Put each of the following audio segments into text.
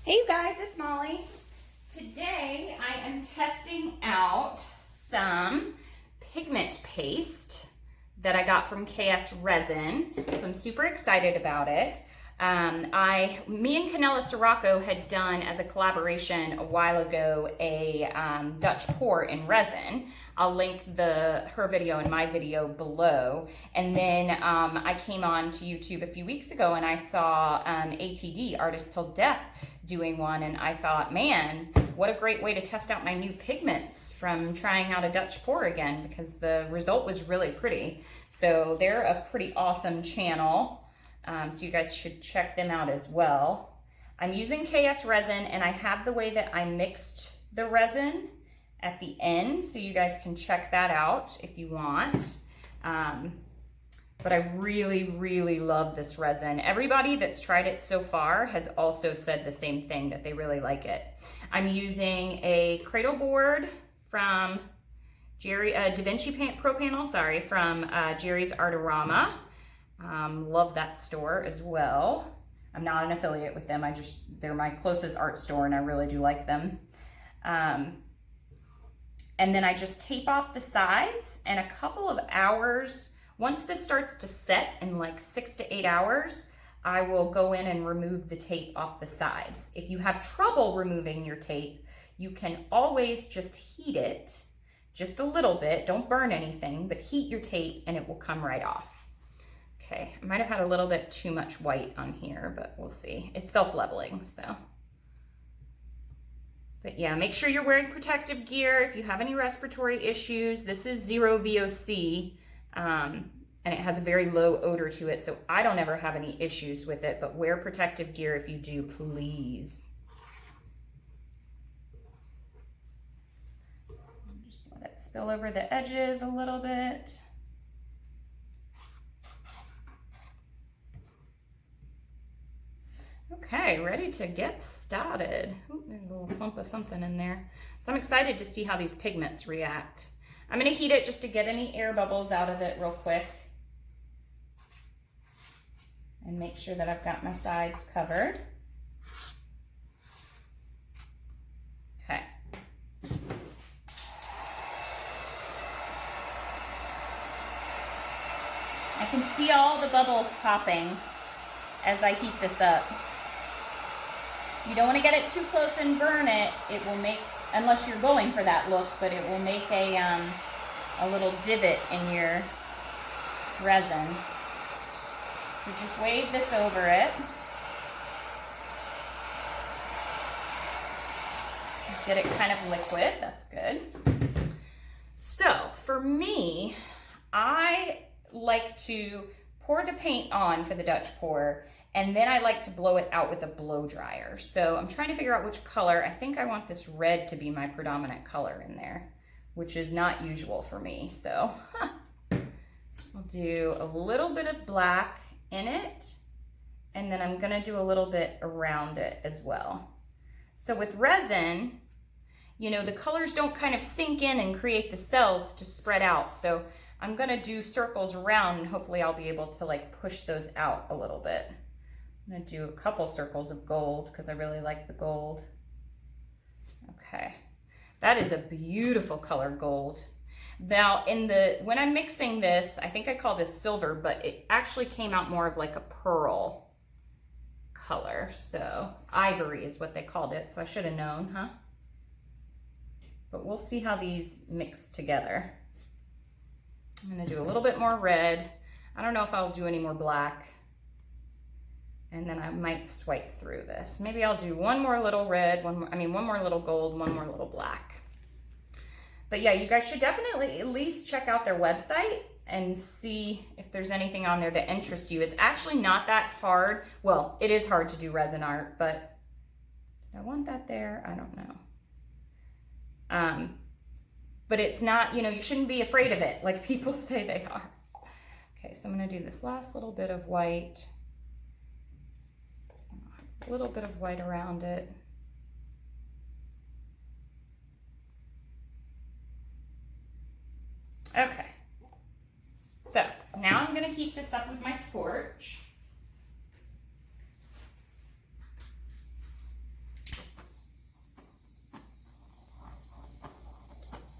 Hey you guys, it's Molly. Today I am testing out some pigment paste that I got from KS Resin, so I'm super excited about it. Me and Kanellas had done as a collaboration a while ago a Dutch pour in resin. I'll link her video and my video below. And then I came on to YouTube a few weeks ago and I saw ATD, Artists Till Death, doing one, and I thought, man, what a great way to test out my new pigments from trying out a Dutch pour again, because the result was really pretty. So they're a pretty awesome channel. So you guys should check them out as well. I'm using KS Resin, and I have the way that I mixed the resin at the end, so you guys can check that out if you want. But I really, really love this resin. Everybody that's tried it so far has also said the same thing, that they really like it. I'm using a cradle board from divinci Pro Panel, from Jerry's Artamara. Love that store as well. I'm not an affiliate with them. They're my closest art store and I really do like them. And then I just tape off the sides, and a couple of hours, once this starts to set in like 6 to 8 hours, I will go in and remove the tape off the sides. If you have trouble removing your tape, you can always just heat it just a little bit. Don't burn anything, but heat your tape and it will come right off. Okay, I might have had a little bit too much white on here, but we'll see. It's self-leveling, so. But yeah, make sure you're wearing protective gear if you have any respiratory issues. This is 0 VOC, and it has a very low odor to it, so I don't ever have any issues with it, but wear protective gear if you do, please. Just let it spill over the edges a little bit. Okay, ready to get started. Ooh, there's a little clump of something in there. So I'm excited to see how these pigments react. I'm gonna heat it just to get any air bubbles out of it real quick. And make sure that I've got my sides covered. Okay. I can see all the bubbles popping as I heat this up. You don't want to get it too close and burn it. It will make, unless you're going for that look, but it will make a little divot in your resin. So just wave this over it. Get it kind of liquid, that's good. So for me, I like to pour the paint on for the Dutch pour, and then I like to blow it out with a blow dryer. So I'm trying to figure out which color. I think I want this red to be my predominant color in there, which is not usual for me. So I'll do a little bit of black in it, and then I'm gonna do a little bit around it as well. So with resin, you know, the colors don't kind of sink in and create the cells to spread out. So I'm gonna do circles around, and hopefully I'll be able to like push those out a little bit. I'm gonna do a couple circles of gold because I really like the gold. Okay, that is a beautiful color gold. Now when I'm mixing this, I think I call this silver, but it actually came out more of like a pearl color. So ivory is what they called it, so I should have known, huh? But we'll see how these mix together. I'm gonna do a little bit more red. I don't know if I'll do any more black. And then I might swipe through this. Maybe I'll do one more little red, one more little gold, one more little black. But yeah, you guys should definitely at least check out their website and see if there's anything on there that interests you. It's actually not that hard. Well, it is hard to do resin art, but did I want that there? I don't know. But it's not, you know, you shouldn't be afraid of it like people say they are. Okay, so I'm gonna do this last little bit of white. A little bit of white around it. Okay, so now I'm gonna heat this up with my torch.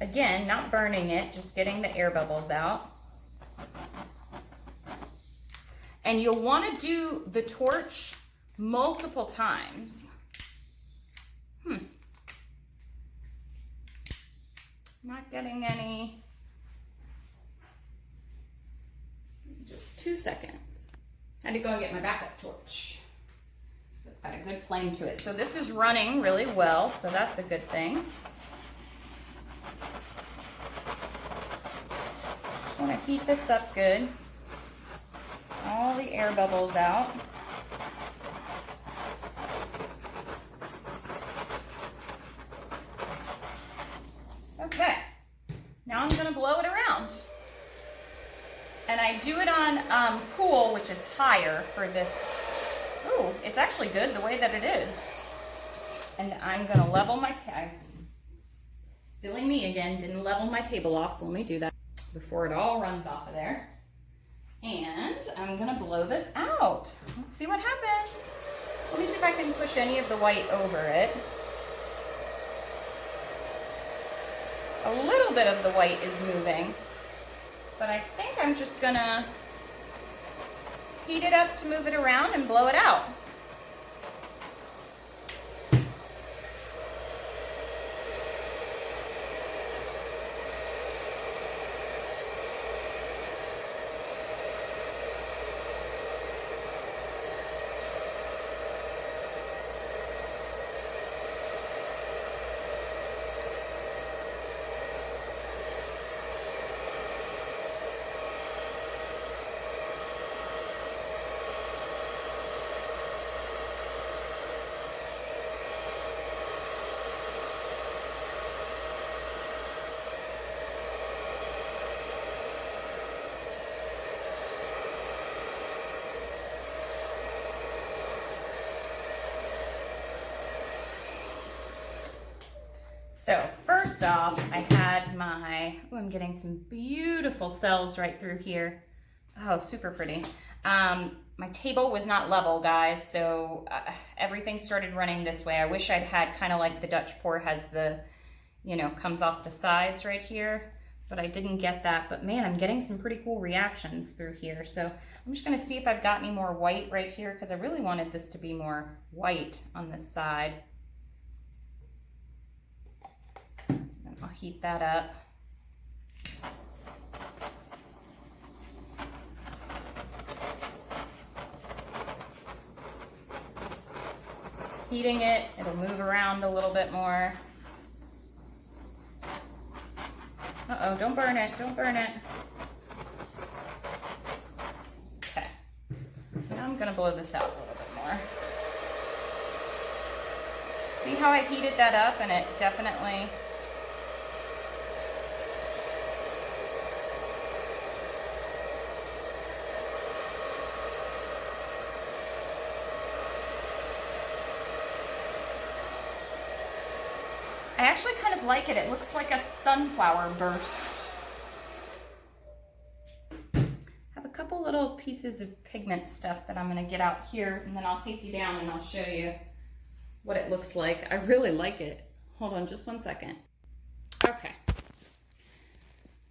Again, not burning it, just getting the air bubbles out. And you'll want to do the torch multiple times. Not getting any. Just 2 seconds. Had to go and get my backup torch. It's got a good flame to it. So this is running really well, so that's a good thing. Just want to heat this up good. All the air bubbles out. Okay, now I'm going to blow it around. And I do it on cool, which is higher for this. Ooh, it's actually good the way that it is. And I'm going to level my silly me again, didn't level my table off, so let me do that before it all runs off of there. And I'm going to blow this out. Let's see what happens. Let me see if I can push any of the white over it. A little bit of the white is moving, but I think I'm just going to heat it up to move it around and blow it out. So first off, I had my, I'm getting some beautiful cells right through here. Oh, super pretty. My table was not level, guys, so everything started running this way. I wish I'd had kind of like the Dutch pour has the, you know, comes off the sides right here, but I didn't get that. But man, I'm getting some pretty cool reactions through here. So I'm just gonna see if I've got any more white right here, because I really wanted this to be more white on this side. I'll heat that up. Heating it, it'll move around a little bit more. Uh-oh, don't burn it, don't burn it. Okay, now I'm gonna blow this out a little bit more. See how I heated that up and it definitely I actually kind of like it. It looks like a sunflower burst. I have a couple little pieces of pigment stuff that I'm going to get out here, and then I'll take you down and I'll show you what it looks like. I really like it. Hold on just 1 second. Okay.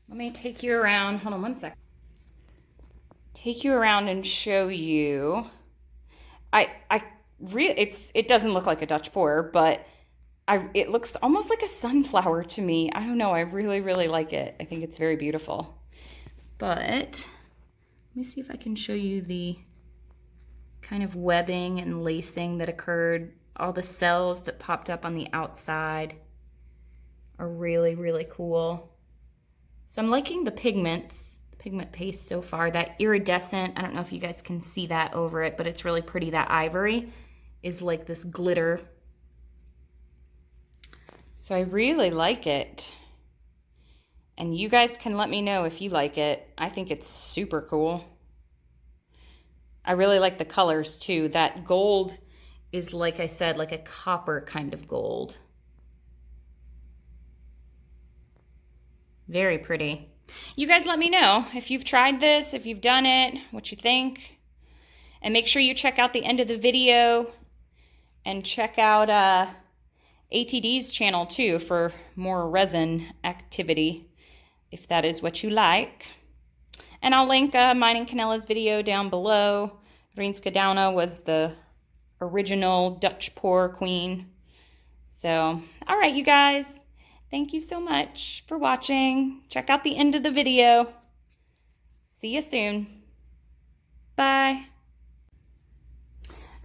Let me take you around. Hold on 1 second. Take you around and show you. It doesn't look like a Dutch pour, but it looks almost like a sunflower to me. I don't know. I really, really like it. I think it's very beautiful. But let me see if I can show you the kind of webbing and lacing that occurred. All the cells that popped up on the outside are really, really cool. So I'm liking the pigments, the pigment paste so far. That iridescent, I don't know if you guys can see that over it, but it's really pretty. That ivory is like this glitter. So I really like it. And you guys can let me know if you like it. I think it's super cool. I really like the colors too. That gold is, like I said, like a copper kind of gold. Very pretty. You guys let me know if you've tried this, if you've done it, what you think. And make sure you check out the end of the video and check out ATDs channel too for more resin activity, if that is what you like. And I'll link mine and Kanellas video down below. Rinska Dauna was the original Dutch pour queen. So, all right, you guys. Thank you so much for watching. Check out the end of the video. See you soon. Bye.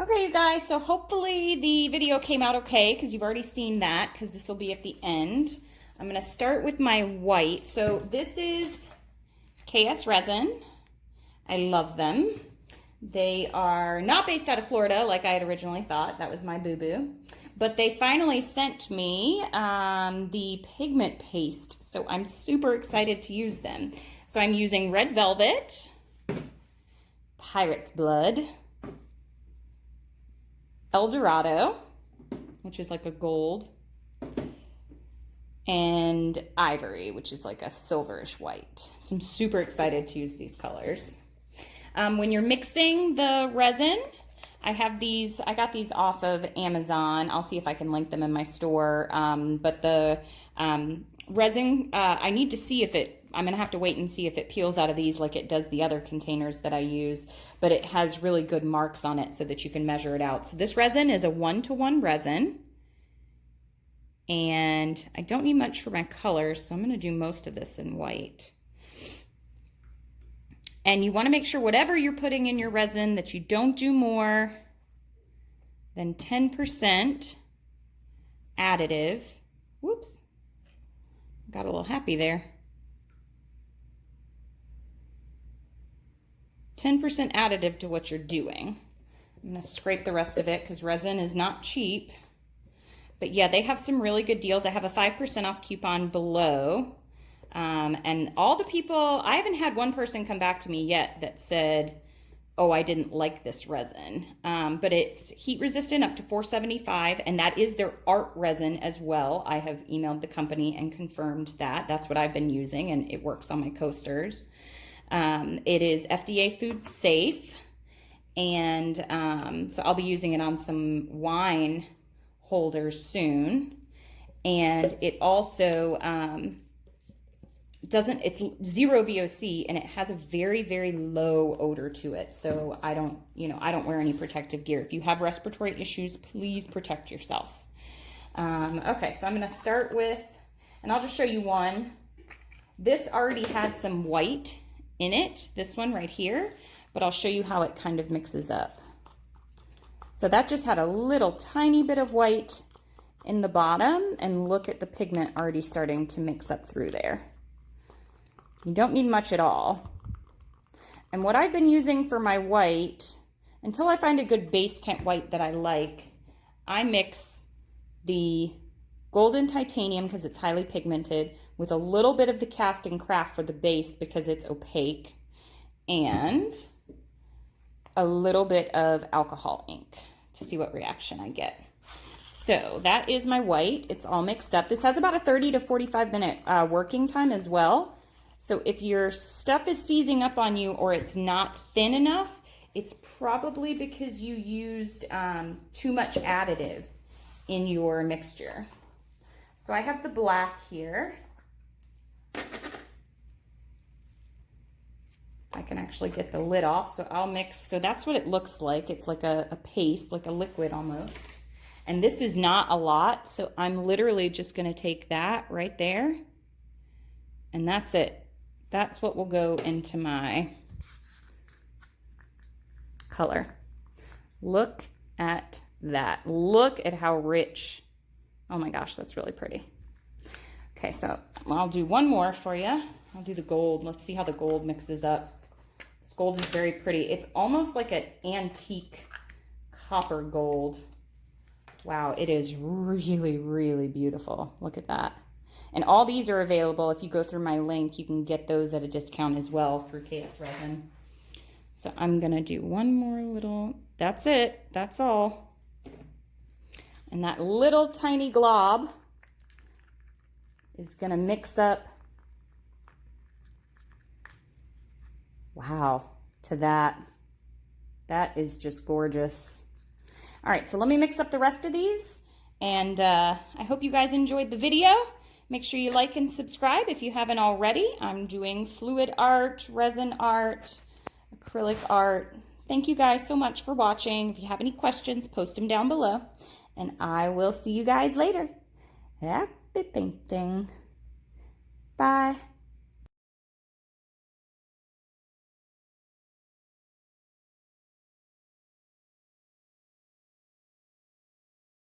Okay, you guys, so hopefully the video came out okay because you've already seen that because this will be at the end. I'm going to start with my white. So this is KS Resin. I love them. They are not based out of Florida like I had originally thought. That was my boo-boo. But they finally sent me the pigment paste, so I'm super excited to use them. So I'm using Red Velvet, Pirate's Blood, El Dorado, which is like a gold, and Ivory, which is like a silverish white. So I'm super excited to use these colors. When you're mixing the resin, I got these off of Amazon. I'll see if I can link them in my store. But the resin, I need to see if I'm going to have to wait and see if it peels out of these like it does the other containers that I use. But it has really good marks on it so that you can measure it out. So this resin is a 1-to-1 resin. And I don't need much for my colors, so I'm going to do most of this in white. And you want to make sure whatever you're putting in your resin that you don't do more than 10% additive. Whoops, got a little happy there. 10% additive to what you're doing. I'm going to scrape the rest of it because resin is not cheap. But yeah, they have some really good deals. I have a 5% off coupon below. And all the people, I haven't had one person come back to me yet that said, oh, I didn't like this resin. But it's heat resistant up to 475, and that is their art resin as well. I have emailed the company and confirmed that. That's what I've been using, and it works on my coasters. It is FDA food safe, and so I'll be using it on some wine holders soon. And it also it's zero VOC, and it has a very, very low odor to it. So I don't wear any protective gear. If you have respiratory issues, please protect yourself. Okay, so I'm going to start with, and I'll just show you one. This already had some white in it, this one right here, but I'll show you how it kind of mixes up. So that just had a little tiny bit of white in the bottom, and look at the pigment already starting to mix up through there. You don't need much at all. And what I've been using for my white, until I find a good base tint white that I like, I mix the golden titanium because it's highly pigmented with a little bit of the casting craft for the base because it's opaque, and a little bit of alcohol ink to see what reaction I get. So that is my white. It's all mixed up. This has about a 30 to 45 minute working time as well. So if your stuff is seizing up on you or it's not thin enough, it's probably because you used too much additive in your mixture. So I have the black here. I can actually get the lid off, so I'll mix. So that's what it looks like. It's like a paste, like a liquid almost. And this is not a lot, so I'm literally just gonna take that right there, and that's it. That's what will go into my color. Look at that. Look at how rich. Oh my gosh, that's really pretty. Okay, so I'll do one more for you. I'll do the gold. Let's see how the gold mixes up. This gold is very pretty. It's almost like an antique copper gold. Wow, it is really, really beautiful. Look at that. And all these are available. If you go through my link, you can get those at a discount as well through KS Resin. So I'm gonna do one more little, that's it, that's all. And that little tiny glob is gonna mix up, wow, to that. That is just gorgeous. All right, so let me mix up the rest of these And I hope you guys enjoyed the video. Make sure you like and subscribe if you haven't already. I'm doing fluid art, resin art, acrylic art. Thank you guys so much for watching. If you have any questions, post them down below. And I will see you guys later. Happy painting. Bye.